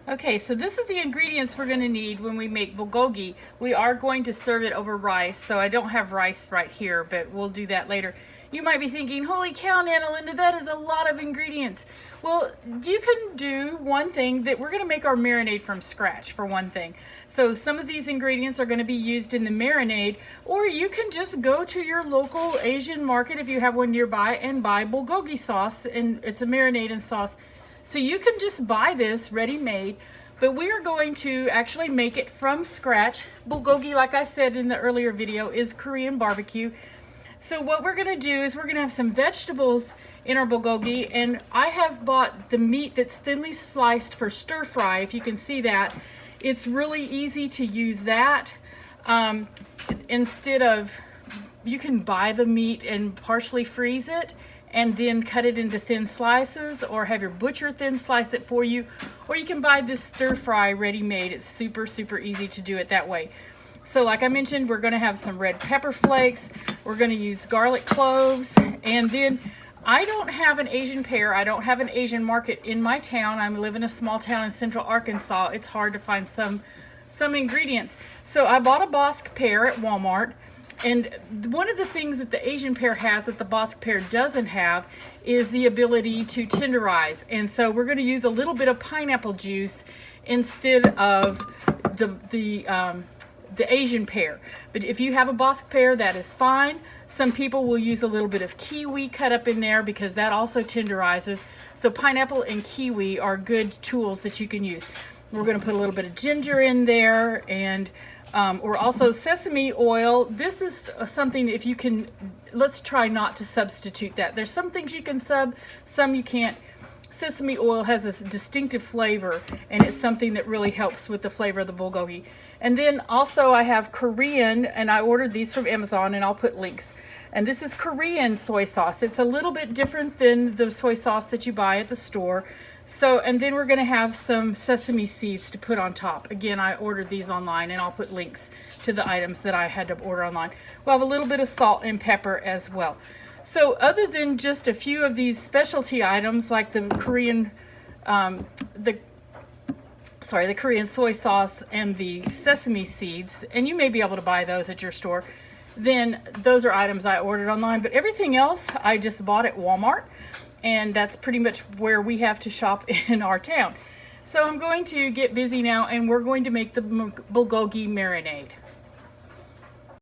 Okay, so this is the ingredients we're going to need when we make bulgogi. We are going to serve it over rice, so I don't have rice right here, but we'll do that later. You might be thinking, holy cow, Nana Linda, that is a lot of ingredients. Well, you can do one thing that we're going to make our marinade from scratch, for one thing. So some of these ingredients are going to be used in the marinade, or you can just go to your local Asian market if you have one nearby and buy bulgogi sauce, and it's a marinade and sauce. So you can just buy this ready-made, but we are going to actually make it from scratch. Bulgogi, like I said in the earlier video, is Korean barbecue. So what we're gonna do is we're gonna have some vegetables in our bulgogi, and I have bought the meat that's thinly sliced for stir fry. If you can see that, it's really easy to use that. Instead of, you can buy the meat and partially freeze it and then cut it into thin slices, or have your butcher thin slice it for you, or you can buy this stir fry ready-made. It's super easy to do it that way. So like I mentioned, we're gonna have some red pepper flakes, we're gonna use garlic cloves, and then I don't have an Asian pear, I don't have an Asian market in my town. I live in a small town in central Arkansas. It's hard to find some ingredients. So I bought a Bosque pear at Walmart. And one of the things that the Asian pear has that the Bosque pear doesn't have is the ability to tenderize. And so we're going to use a little bit of pineapple juice instead of the Asian pear. But if you have a Bosque pear, that is fine. Some people will use a little bit of kiwi cut up in there because that also tenderizes. So pineapple and kiwi are good tools that you can use. We're going to put a little bit of ginger in there, and or also sesame oil. This is something, if you can, let's try not to substitute that. There's some things you can sub, some you can't. Sesame oil has this distinctive flavor, and it's something that really helps with the flavor of the bulgogi. And then also I have Korean, and I ordered these from Amazon, and I'll put links. And this is Korean soy sauce. It's a little bit different than the soy sauce that you buy at the store. So, and then we're gonna have some sesame seeds to put on top. Again, I ordered these online, and I'll put links to the items that I had to order online. We'll have a little bit of salt and pepper as well. So other than just a few of these specialty items like the Korean, the Korean soy sauce and the sesame seeds, and you may be able to buy those at your store, then those are items I ordered online. But everything else I just bought at Walmart. And that's pretty much where we have to shop in our town. So I'm going to get busy now, and we're going to make the bulgogi marinade.